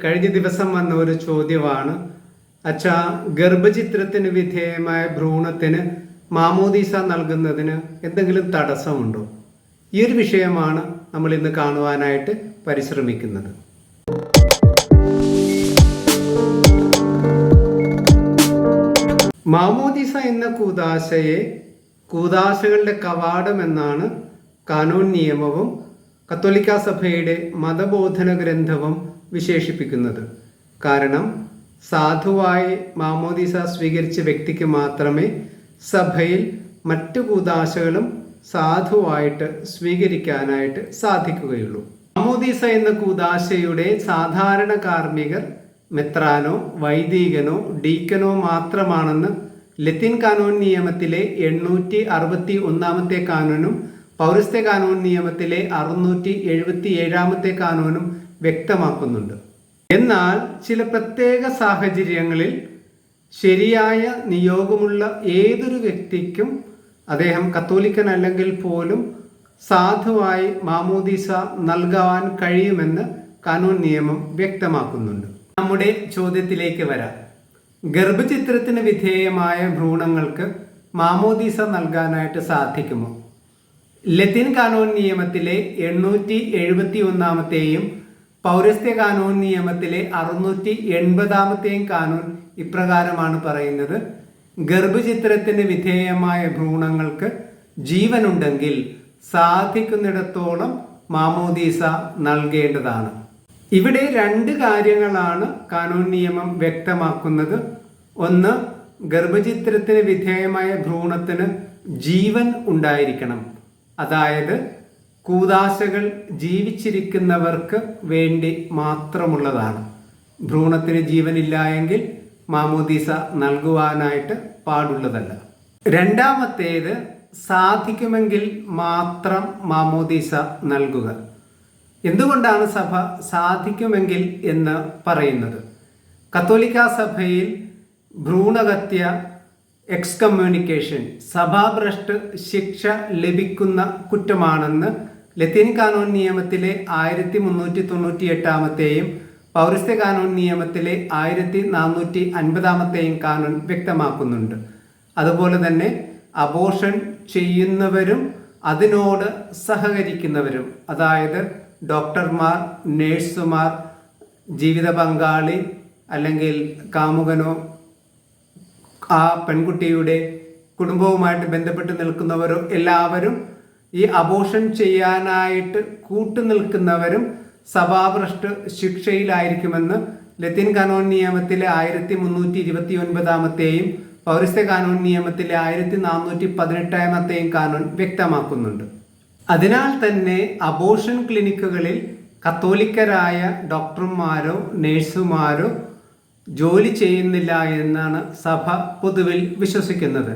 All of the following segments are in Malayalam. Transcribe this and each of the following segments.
കഴിഞ്ഞ ദിവസം വന്ന ഒരു ചോദ്യമാണ്, അച്ഛാ, ഗർഭചിത്രത്തിന് വിധേയമായ ഭ്രൂണത്തിന് മാമോദീസ നൽകുന്നതിന് എന്തെങ്കിലും തടസ്സമുണ്ടോ? ഈ ഒരു വിഷയമാണ് നമ്മൾ ഇന്ന് കാണുവാനായിട്ട് പരിശ്രമിക്കുന്നത്. മാമോദീസ എന്ന കൂദാശയെ കൂദാശകളുടെ കവാടം എന്നാണ് കാനോൻ നിയമവും കത്തോലിക്ക സഭയുടെ മതബോധന ഗ്രന്ഥവും വിശേഷിപ്പിക്കുന്നത്. കാരണം സാധുവായി മാമോദീസ സ്വീകരിച്ച വ്യക്തിക്ക് മാത്രമേ സഭയിൽ മറ്റു കൂദാശകളും സാധുവായിട്ട് സ്വീകരിക്കാനായിട്ട് സാധിക്കുകയുള്ളൂ. മാമോദീസ എന്ന കൂദാശയുടെ സാധാരണ കാർമ്മികർ മെത്രാനോ, വൈദികനോ, ഡീക്കനോ മാത്രമാണെന്ന് ലത്തീൻ കാനോൻ നിയമത്തിലെ 861 കാനോനും പൗരസ്ത്യ കാനോൻ നിയമത്തിലെ 677 കാനോനും വ്യക്തമാക്കുന്നുണ്ട്. എന്നാൽ ചില പ്രത്യേക സാഹചര്യങ്ങളിൽ ശരിയായ നിയോഗമുള്ള ഏതൊരു വ്യക്തിക്കും, അദ്ദേഹം കത്തോലിക്കൻ അല്ലെങ്കിൽ പോലും, സാധുവായി മാമോദീസ നൽകാൻ കഴിയുമെന്ന് കാനോൻ നിയമം വ്യക്തമാക്കുന്നുണ്ട്. നമ്മുടെ ചോദ്യത്തിലേക്ക് വരാം. ഗർഭചിത്രത്തിന് വിധേയമായ ഭ്രൂണങ്ങൾക്ക് മാമോദീസ നൽകാനായിട്ട് സാധിക്കുമോ? ലത്തീൻ കാനോൻ നിയമത്തിലെ 871 പൗരസ്ത്യ കാനോൻ നിയമത്തിലെ 680 കാനോൻ ഇപ്രകാരമാണ് പറയുന്നത്: ഗർഭചിത്രത്തിന് വിധേയമായ ഭ്രൂണങ്ങൾക്ക് ജീവനുണ്ടെങ്കിൽ സാധിക്കുന്നിടത്തോളം മാമോദീസ നൽകേണ്ടതാണ്. ഇവിടെ രണ്ട് കാര്യങ്ങളാണ് കാനോൻ നിയമം വ്യക്തമാക്കുന്നത്. ഒന്ന്, ഗർഭചിത്രത്തിന് വിധേയമായ ഭ്രൂണത്തിന് ജീവൻ ഉണ്ടായിരിക്കണം. അതായത് കൂദാശകൾ ജീവിച്ചിരിക്കുന്നവർക്ക് വേണ്ടി മാത്രമുള്ളതാണ്. ഭ്രൂണത്തിന് ജീവനില്ല എങ്കിൽ മാമോദീസ നൽകുവാനായിട്ട് പാടുള്ളതല്ല. രണ്ടാമത്തേത്, സാധിക്കുമെങ്കിൽ മാത്രം മാമോദീസ നൽകുക. എന്തുകൊണ്ടാണ് സഭ സാധിക്കുമെങ്കിൽ എന്ന് പറയുന്നത്? കത്തോലിക്ക സഭയിൽ ഭ്രൂണഹത്യ, എക്സ്കമ്മ്യൂണിക്കേഷൻ, സഭാഭ്രഷ്ട് ശിക്ഷ ലഭിക്കുന്ന കുറ്റമാണെന്ന് ലത്തീൻ കാനോൻ നിയമത്തിലെ 1398 പൗരസ്ത്യ കാനോൻ നിയമത്തിലെ 1450 കാനോൻ വ്യക്തമാക്കുന്നുണ്ട്. അതുപോലെ തന്നെ അബോർഷൻ ചെയ്യുന്നവരും അതിനോട് സഹകരിക്കുന്നവരും, അതായത് ഡോക്ടർമാർ, നേഴ്സുമാർ, ജീവിത പങ്കാളി അല്ലെങ്കിൽ കാമുകനോ ആ പെൺകുട്ടിയുടെ കുടുംബവുമായിട്ട് ബന്ധപ്പെട്ട് നിൽക്കുന്നവരോ എല്ലാവരും, ഈ അബോർഷൻ ചെയ്യാനായിട്ട് കൂട്ടുനിൽക്കുന്നവരും സഭാഭ്രഷ്ട് ശിക്ഷയിലായിരിക്കുമെന്ന് ലത്തീൻ കാനോൻ നിയമത്തിലെ 1329 പൗരസ്ത്യ കാനോൻ നിയമത്തിലെ 1418 കാനോൻ വ്യക്തമാക്കുന്നുണ്ട്. അതിനാൽ തന്നെ അബോർഷൻ ക്ലിനിക്കുകളിൽ കത്തോലിക്കരായ ഡോക്ടർമാരോ നേഴ്സുമാരോ ജോലി ചെയ്യുന്നില്ല എന്നാണ് സഭ പൊതുവിൽ വിശ്വസിക്കുന്നത്.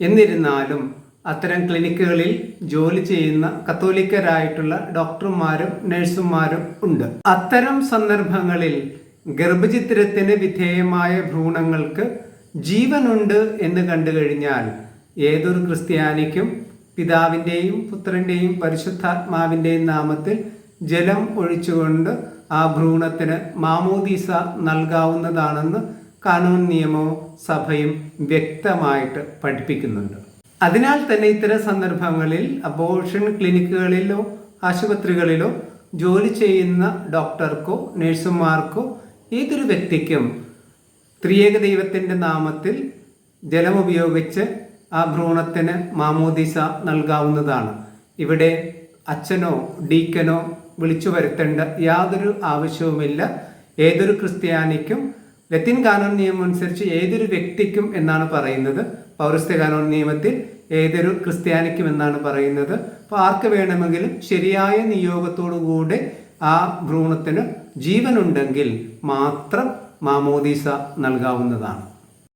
എന്നിരുന്നാലും അത്തരം ക്ലിനിക്കുകളിൽ ജോലി ചെയ്യുന്ന കത്തോലിക്കരായിട്ടുള്ള ഡോക്ടർമാരും നഴ്സുമാരും ഉണ്ട്. അത്തരം സന്ദർഭങ്ങളിൽ ഗർഭചിത്രത്തിന് വിധേയമായ ഭ്രൂണങ്ങൾക്ക് ജീവനുണ്ട് എന്ന് കണ്ടു കഴിഞ്ഞാൽ ഏതൊരു ക്രിസ്ത്യാനിക്കും പിതാവിൻ്റെയും പുത്രൻ്റെയും പരിശുദ്ധാത്മാവിൻ്റെയും നാമത്തിൽ ജലം ഒഴിച്ചുകൊണ്ട് ആ ഭ്രൂണത്തിന് മാമോദീസ നൽകാവുന്നതാണെന്ന് കാനോൻ നിയമവും സഭയും വ്യക്തമായിട്ട് പഠിപ്പിക്കുന്നുണ്ട്. അതിനാൽ തന്നെ ഇത്തരം സന്ദർഭങ്ങളിൽ അബോർഷൻ ക്ലിനിക്കുകളിലോ ആശുപത്രികളിലോ ജോലി ചെയ്യുന്ന ഡോക്ടർക്കോ നഴ്സുമാർക്കോ ഏതൊരു വ്യക്തിക്കും ത്രിയേക ദൈവത്തിൻ്റെ നാമത്തിൽ ജലമുപയോഗിച്ച് ആ ഭ്രൂണത്തിന് മാമോദീസ നൽകാവുന്നതാണ്. ഇവിടെ അച്ഛനോ ഡീക്കനോ വിളിച്ചു വരുത്തേണ്ട യാതൊരു ആവശ്യവുമില്ല. ഏതൊരു ക്രിസ്ത്യാനിക്കും, ലത്തീൻ കാനോൻ നിയമം അനുസരിച്ച് ഏതൊരു വ്യക്തിക്കും എന്നാണ് പറയുന്നത്. പൗരസ്ത്യ കാനോൻ നിയമത്തിൽ ഏതൊരു ക്രിസ്ത്യാനിക്കും എന്നാണ് പറയുന്നത്. അപ്പോൾ ആർക്ക് വേണമെങ്കിലും ശരിയായ നിയോഗത്തോടുകൂടെ ആ ഭ്രൂണത്തിന് ജീവനുണ്ടെങ്കിൽ മാത്രം മാമോദീസ നൽകാവുന്നതാണ്.